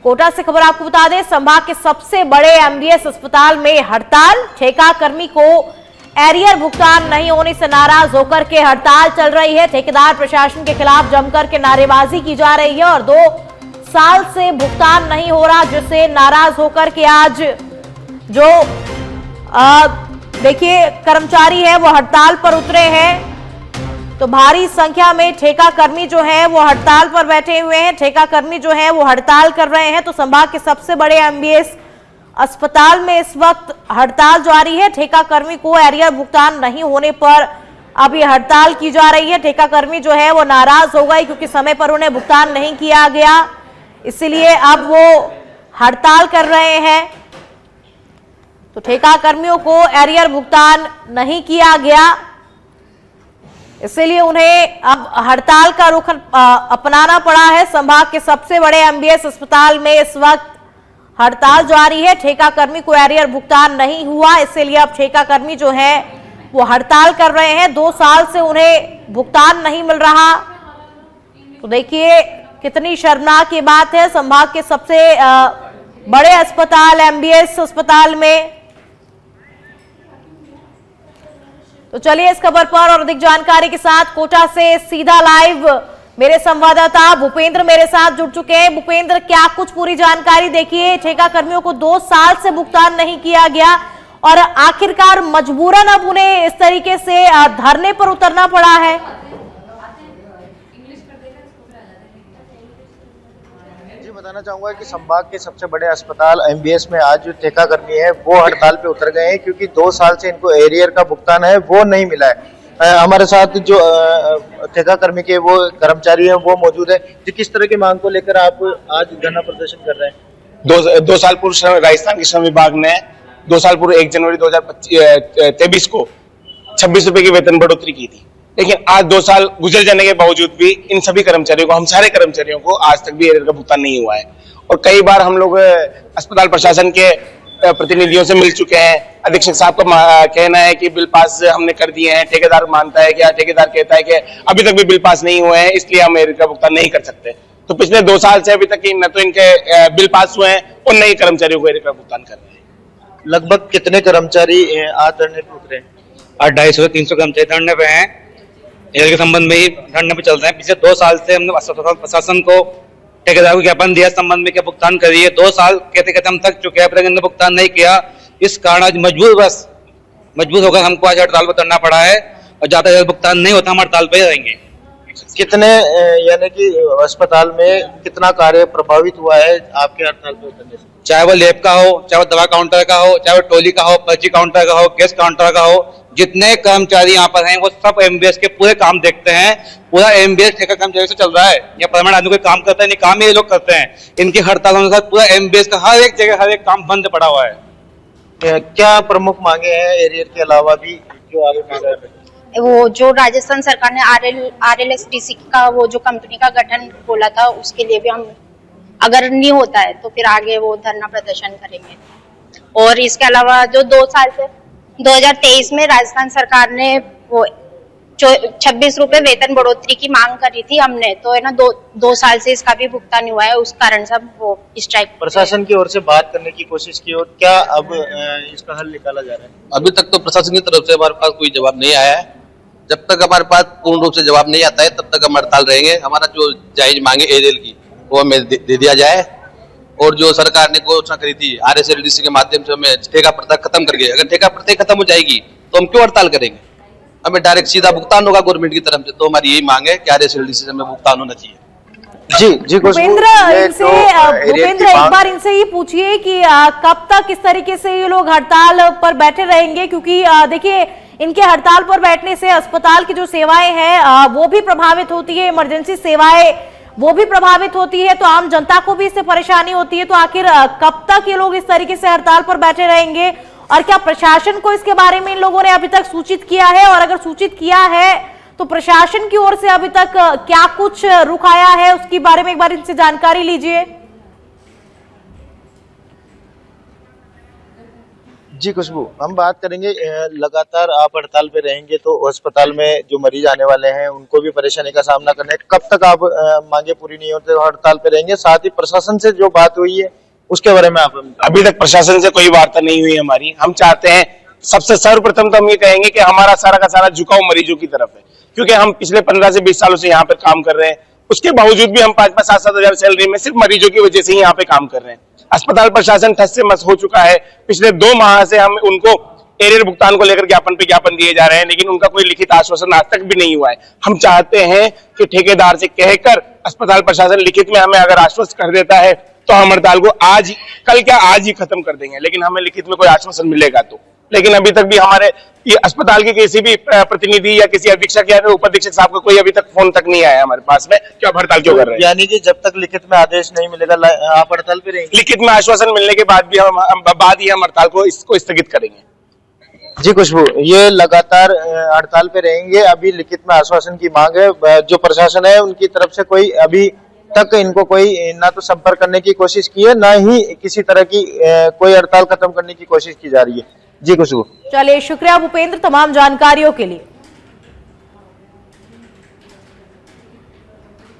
कोटा से खबर आपको बता दें, संभाग के सबसे बड़े एमबीएस अस्पताल में हड़ताल। ठेका कर्मी को एरियर भुगतान नहीं होने से नाराज होकर के हड़ताल चल रही है। ठेकेदार प्रशासन के खिलाफ जमकर के नारेबाजी की जा रही है और 2 साल से भुगतान नहीं हो रहा, जिससे नाराज होकर के आज जो देखिए कर्मचारी है वो हड़ताल पर उतरे हैं। तो भारी संख्या में ठेका कर्मी जो है वो हड़ताल पर बैठे हुए हैं। ठेका कर्मी जो है वो हड़ताल कर रहे हैं। तो संभाग के सबसे बड़े एमबीएस अस्पताल में इस वक्त हड़ताल जारी है। ठेका कर्मी को एरियर भुगतान नहीं होने पर अब ये हड़ताल की जा रही है। ठेका कर्मी जो है वो नाराज हो गए क्योंकि समय पर उन्हें भुगतान नहीं किया गया, इसलिए अब वो हड़ताल कर रहे हैं। तो ठेका कर्मियों को एरियर भुगतान नहीं किया गया, इसलिए उन्हें अब हड़ताल का रुख अपनाना पड़ा है। संभाग के सबसे बड़े एमबीएस अस्पताल में इस वक्त हड़ताल जारी है। ठेका कर्मी को एरियर भुगतान नहीं हुआ, इसलिए अब ठेका कर्मी जो है वो हड़ताल कर रहे हैं। 2 साल से उन्हें भुगतान नहीं मिल रहा। तो देखिए कितनी शर्मनाक ये बात है। संभाग के सबसे बड़े अस्पताल एमबीएस अस्पताल में। तो चलिए इस खबर पर और अधिक जानकारी के साथ कोटा से सीधा लाइव मेरे संवाददाता भूपेंद्र मेरे साथ जुड़ चुके हैं। भूपेंद्र, क्या कुछ पूरी जानकारी? देखिए ठेका कर्मियों को 2 साल से भुगतान नहीं किया गया और आखिरकार मजबूरन अब उन्हें इस तरीके से धरने पर उतरना पड़ा है। बताना चाहूंगा कि संभाग के सबसे बड़े अस्पताल एमबीएस में आज जो ठेका कर्मी है वो हड़ताल पे उतर गए हैं क्योंकि 2 साल से इनको एरियर का भुगतान है वो नहीं मिला है। हमारे साथ जो ठेका कर्मी के वो कर्मचारी हैं वो मौजूद है। जी, किस तरह की मांग को लेकर आप आज धरना प्रदर्शन कर रहे हैं? 2 साल पूर्व राजस्थान के श्रम विभाग ने 2 साल पूर्व 1 जनवरी 2023 को 26 रुपए की वेतन बढ़ोतरी की थी, लेकिन आज 2 साल गुजर जाने के बावजूद भी इन सभी कर्मचारियों को, हम सारे कर्मचारियों को आज तक भी एरियर का भुगतान नहीं हुआ है। और कई बार हम लोग अस्पताल प्रशासन के प्रतिनिधियों से मिल चुके हैं। अधीक्षक साहब का कहना है कि बिल पास हमने कर दिए हैं। ठेकेदार मानता है कि ठेकेदार कहता है कि अभी तक भी बिल पास नहीं हुए हैं, इसलिए हम एरियर का भुगतान नहीं कर सकते। तो पिछले 2 साल से अभी तक न तो इनके बिल पास हुए हैं और न ही कर्मचारियों को एरियर का भुगतान कर रहे हैं। लगभग कितने कर्मचारी आज धरने पर उतरे हैं? आज 250 से 300 कर्मचारी धरने पे हैं। एरियर के संबंध में ही धरने पे चल रहे हैं। पिछले 2 साल से हमने अस्पताल प्रशासन को ठेकेदार को ज्ञापन दिया संबंध में क्या भुगतान करिए। 2 साल कहते कहते हम थक चुके हैं, अब तक इन्होंने भुगतान नहीं किया। इस कारण आज मजबूर होकर हमको आज हड़ताल पर उतरना पड़ा है और ज्यादा जल्द भुगतान नहीं होता हम हड़ताल पर ही रहेंगे। कितने यानी कि अस्पताल में कितना कार्य प्रभावित हुआ है आपके हड़ताल पर उतरने से? चाहे वो लैब का हो, चाहे वो दवा काउंटर का हो, चाहे वो टोली का हो, पर्ची काउंटर का हो, गैस काउंटर का हो, जितने कर्मचारी यहाँ पर हैं वो सब एमबीएस के पूरे काम देखते हैं। पूरा एमबीएस ठेका कर्मचारी से चल रहा है। या परमानेंट आदमी कोई काम करता है नहीं, काम ये लोग करते हैं। इनकी हड़ताल के साथ पूरा एमबीएस का हर एक जगह हर एक काम बंद पड़ा हुआ है। क्या प्रमुख मांगे हैं एरियर के अलावा भी जो आप मांग रहे हैं? वो जो राजस्थान सरकार ने RLSTC का वो जो कंपनी का गठन बोला था, उसके लिए भी हम अगर नहीं होता है तो फिर आगे वो धरना प्रदर्शन करेंगे। और इसके अलावा जो 2 साल से 2023 में राजस्थान सरकार ने वो 26 रुपए वेतन बढ़ोतरी की मांग करी थी हमने, तो है ना 2 साल से इसका भी भुगतान हुआ है। उस कारण से वो स्ट्राइक प्रशासन की ओर से बात करने की कोशिश की और क्या अब इसका हल निकाला जा रहा है? अभी तक तो प्रशासन की तरफ से हमारे पास कोई जवाब नहीं आया है। जब तक हमारे पास पूर्ण रूप से जवाब नहीं आता है तब तक हम हड़ताल रहेंगे। हमारा जो जायज मांगे एरियल की वो हमें दे दिया जाए और जो सरकार ने घोषणा करी थी RSLDC के माध्यम से हमें ठेका प्रथा खत्म करके, अगर ठेका प्रथा खत्म हो जाएगी तो हम क्यों हड़ताल करेंगे? हमें डायरेक्ट सीधा भुगतान होगा गवर्नमेंट की तरफ से। तो हमारी यही मांग है कि RSLDC से हमें भुगतान होना चाहिए। जी भूपेंद्र, एक बार इनसे ही पूछिए कि कब तक इस तरीके से ये लोग हड़ताल पर बैठे रहेंगे, क्योंकि देखिए इनके हड़ताल पर बैठने से अस्पताल की जो सेवाएं हैं वो भी प्रभावित होती है, इमरजेंसी सेवाएं वो भी प्रभावित होती है, तो आम जनता को भी इससे परेशानी होती है। तो आखिर कब तक ये लोग इस तरीके से हड़ताल पर बैठे रहेंगे और क्या प्रशासन को इसके बारे में इन लोगों ने अभी तक सूचित किया है? और अगर सूचित किया है तो प्रशासन की ओर से अभी तक क्या कुछ रुख आया है, उसके बारे में एक बार इनसे जानकारी लीजिए। जी खुशबू, हम बात करेंगे लगातार आप हड़ताल पे रहेंगे तो अस्पताल में जो मरीज आने वाले हैं उनको भी परेशानी का सामना करना है। कब तक आप मांगे पूरी नहीं होते हड़ताल पे रहेंगे? साथ ही प्रशासन से जो बात हुई है उसके बारे में आप अभी तक प्रशासन से कोई वार्ता नहीं हुई हमारी। हम चाहते हैं, सबसे सर्वप्रथम तो हम ये कहेंगे कि हमारा सारा का सारा झुकाव मरीजों की तरफ है, क्योंकि हम पिछले 15 से 20 सालों से यहाँ पर काम कर रहे हैं। उसके बावजूद भी हम 5-5, 7-7 हजार सैलरी में सिर्फ मरीजों की वजह से ही यहाँ पे काम कर रहे हैं। अस्पताल प्रशासन ठस से मस हो चुका है। पिछले 2 माह से हम उनको एरियर भुगतान को लेकर ज्ञापन पे ज्ञापन दिए जा रहे हैं, लेकिन उनका कोई लिखित आश्वासन आज तक भी नहीं हुआ है। हम चाहते हैं कि ठेकेदार से कहकर अस्पताल प्रशासन लिखित में हमें अगर आश्वस्त कर देता है तो हम हड़ताल को आज ही खत्म कर देंगे, लेकिन हमें लिखित में कोई आश्वासन मिलेगा तो। लेकिन अभी तक भी हमारे ये अस्पताल के किसी भी प्रतिनिधि या किसी अधीक्षक या उपाधीक्षक साहब का कोई अभी तक फोन तक नहीं आया हमारे पास में कि आप हड़ताल क्यों कर रहे हैं। यानी कि जब तक लिखित में आदेश नहीं मिलेगा आप हड़ताल पे रहेंगे? लिखित में आश्वासन मिलने के बाद ही हम हड़ताल को स्थगित करेंगे। जी खुशबू, ये लगातार हड़ताल पे रहेंगे। अभी लिखित में आश्वासन की मांग है। जो प्रशासन है उनकी तरफ से कोई अभी तक इनको कोई ना तो संपर्क करने की कोशिश की है, ना ही किसी तरह की कोई हड़ताल खत्म करने की कोशिश की जा रही है। जी खुशबू। चलिए, शुक्रिया भूपेंद्र तमाम जानकारियों के लिए।